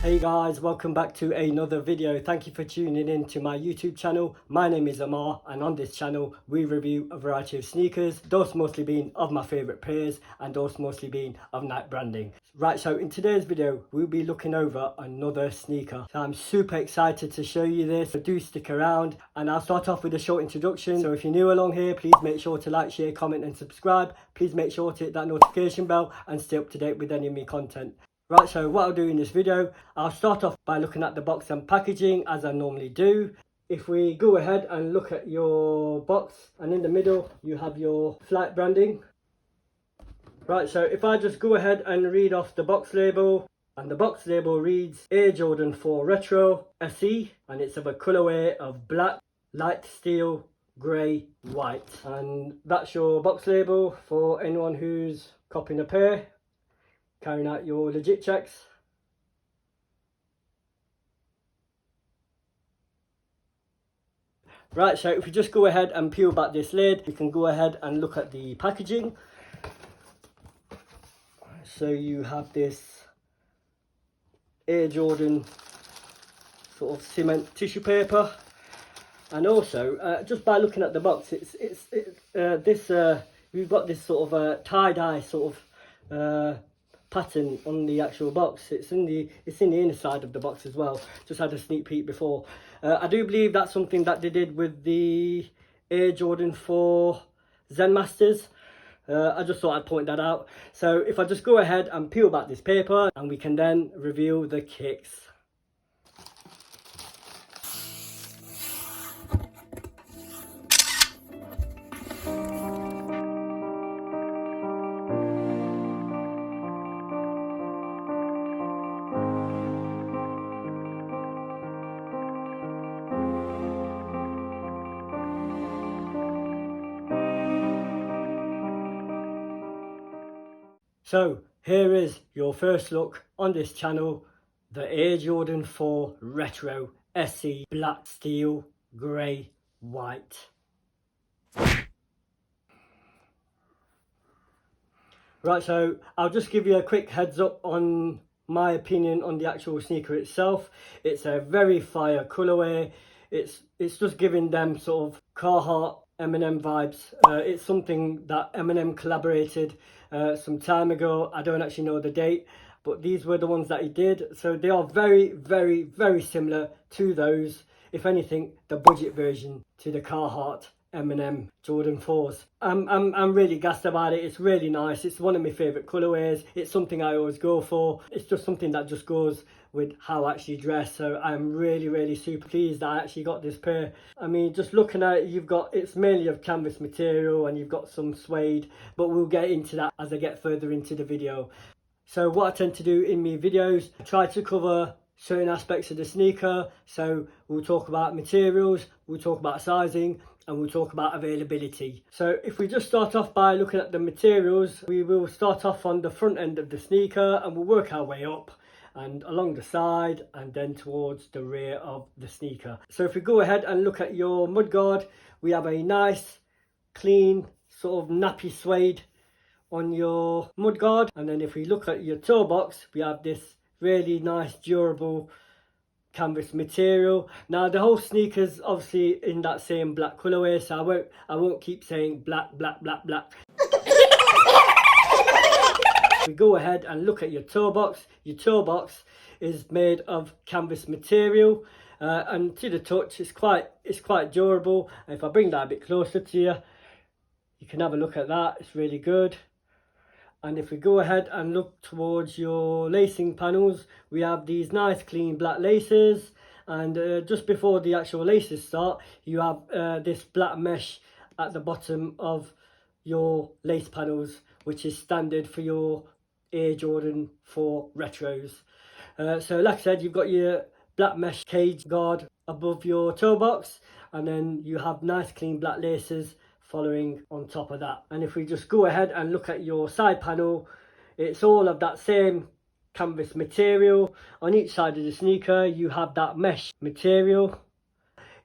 Hey guys, welcome back to another video. Thank you for tuning in to my YouTube channel. My name is Amar, and on this channel we review a variety of sneakers, those mostly being of my favourite pairs and those mostly being of Nike branding. Right, so in today's video we'll be looking over another sneaker. So I'm super excited to show you this, so do stick around and I'll start off with a short introduction. So if you're new along here, please make sure to like, share, comment and subscribe. Please make sure to hit that notification bell and stay up to date with any of my content. Right, so what I'll do in this video, I'll start off by looking at the box and packaging as I normally do. If we go ahead and look at your box, and in the middle you have your Flight branding. Right, so if I just go ahead and read off the box label, and the box label reads Air Jordan 4 Retro SE, and it's of a colourway of black, light steel, grey, white. And that's your box label for anyone who's copying a pair, carrying out your legit checks. Right, so if we just go ahead and peel back this lid, we can go ahead and look at the packaging. So you have this Air Jordan sort of cement tissue paper, and also just by looking at the box, we've got this sort of tie-dye sort of pattern on the actual box. It's in the inner side of the box as well. Just had a sneak peek before. I do believe that's something that they did with the Air Jordan 4 Zen Masters. I just thought I'd point that out. So if I just go ahead and peel back this paper, and we can then reveal the kicks. So here is your first look on this channel, the Air Jordan 4 Retro SE Black Steel Grey White. Right, so I'll just give you a quick heads up on my opinion on the actual sneaker itself. It's a very fire colourway. It's just giving them sort of Carhartt Eminem vibes. It's something that Eminem collaborated some time ago. I don't actually know the date, but these were the ones that he did. So they are very, very, very similar to those. If anything, the budget version to the Carhartt Eminem Jordan 4s. I'm really gassed about it. It's really nice. It's one of my favourite colourways. It's something I always go for. It's just something that just goes with how I actually dress. So I'm really, really super pleased that I actually got this pair. I mean, just looking at it, it's mainly of canvas material and you've got some suede, but we'll get into that as I get further into the video. So what I tend to do in my videos, I try to cover certain aspects of the sneaker. So we'll talk about materials, we'll talk about sizing, and we'll talk about availability. So if we just start off by looking at the materials, we will start off on the front end of the sneaker and we'll work our way up and along the side and then towards the rear of the sneaker. So if we go ahead and look at your mudguard, we have a nice clean sort of nappy suede on your mudguard. And then if we look at your toe box, we have this really nice durable canvas material. Now the whole sneaker's obviously in that same black colourway, so I won't keep saying black, black, black, black. We go ahead and look at your toe box. Your toe box is made of canvas material, and to the touch it's quite durable. And if I bring that a bit closer to you, you can have a look at that. It's really good. And if we go ahead and look towards your lacing panels, we have these nice clean black laces, and just before the actual laces start, you have this black mesh at the bottom of your lace panels, which is standard for your Air Jordan 4 Retros. So like I said, you've got your black mesh cage guard above your toe box, and then you have nice clean black laces following on top of that. And if we just go ahead and look at your side panel, it's all of that same canvas material. On each side of the sneaker you have that mesh material.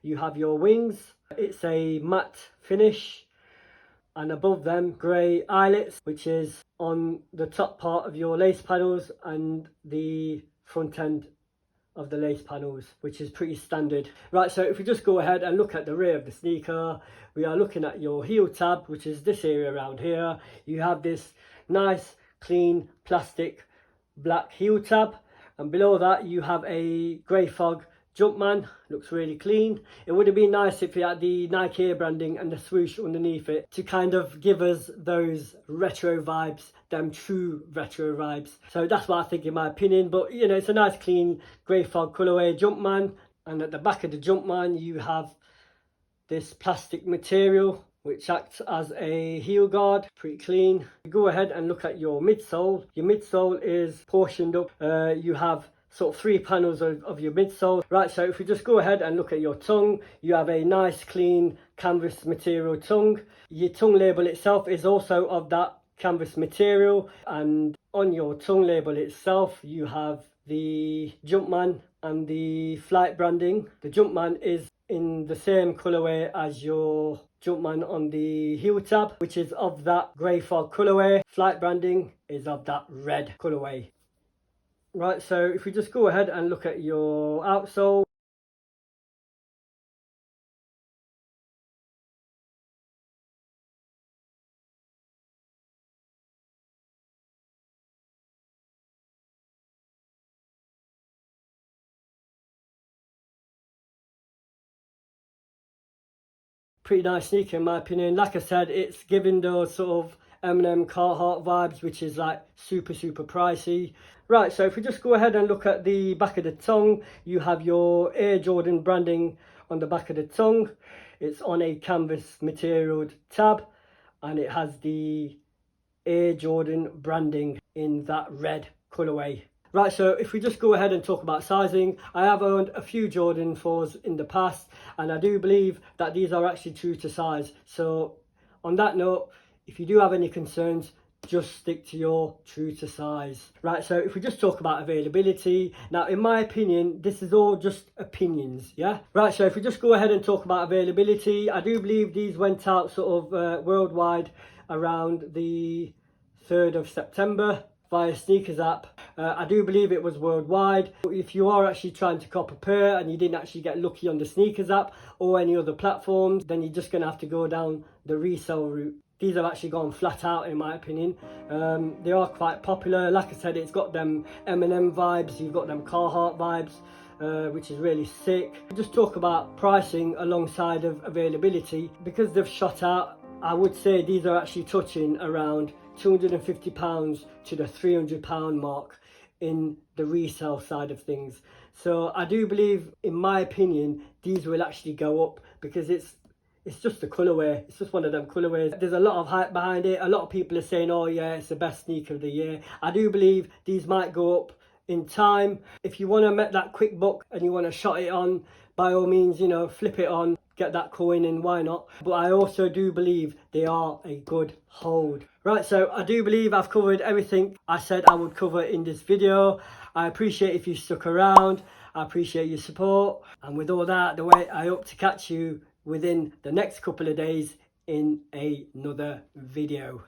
You have your wings, it's a matte finish, and above them grey eyelets, which is on the top part of your lace panels and the front end of the lace panels, which is pretty standard. Right, so if we just go ahead and look at the rear of the sneaker, we are looking at your heel tab, which is this area around here. You have this nice clean plastic black heel tab, and below that you have a grey fog Jumpman. Looks really clean. It would have been nice if you had the Nike Air branding and the swoosh underneath it to kind of give us those retro vibes, them true retro vibes. So that's what I think in my opinion, but you know, it's a nice clean grey fog colourway Jumpman. And at the back of the Jumpman you have this plastic material which acts as a heel guard, pretty clean. Go ahead and look at your midsole. Your midsole is portioned up. You have sort of 3 panels of your midsole. Right, so if we just go ahead and look at your tongue, you have a nice clean canvas material tongue. Your tongue label itself is also of that canvas material, and on your tongue label itself you have the Jumpman and the Flight branding. The Jumpman is in the same colourway as your Jumpman on the heel tab, which is of that grey fog colourway. Flight branding is of that red colourway. Right, so if we just go ahead and look at your outsole, pretty nice sneaker in my opinion. Like I said, it's giving those sort of M&M Carhartt vibes, which is like super pricey. Right, so if we just go ahead and look at the back of the tongue, you have your Air Jordan branding on the back of the tongue. It's on a canvas materialed tab, and it has the Air Jordan branding in that red colourway. Right, so if we just go ahead and talk about sizing, I have owned a few Jordan 4s in the past, and I do believe that these are actually true to size. So on that note, if you do have any concerns, just stick to your true to size. Right, so if we just talk about availability, now in my opinion, this is all just opinions, yeah? Right, so if we just go ahead and talk about availability, I do believe these went out sort of worldwide around the 3rd of September via Sneakers app. I do believe it was worldwide. If you are actually trying to cop a pair and you didn't actually get lucky on the Sneakers app or any other platforms, then you're just going to have to go down the resale route. These have actually gone flat out in my opinion. They are quite popular. Like I said, it's got them M&M vibes, you've got them Carhartt vibes, which is really sick. Just talk about pricing alongside of availability. Because they've shot out, I would say these are actually touching around £250 to the £300 mark in the resale side of things. So I do believe, in my opinion, these will actually go up because it's just a colourway. It's just one of them colourways. There's a lot of hype behind it. A lot of people are saying, oh yeah, it's the best sneaker of the year. I do believe these might go up in time. If you want to make that quick buck and you want to shot it on, by all means, you know, flip it on, get that coin in, why not? But I also do believe they are a good hold. Right, so I do believe I've covered everything I said I would cover in this video. I appreciate if you stuck around. I appreciate your support. And with all that, the way I hope to catch you within the next couple of days in another video.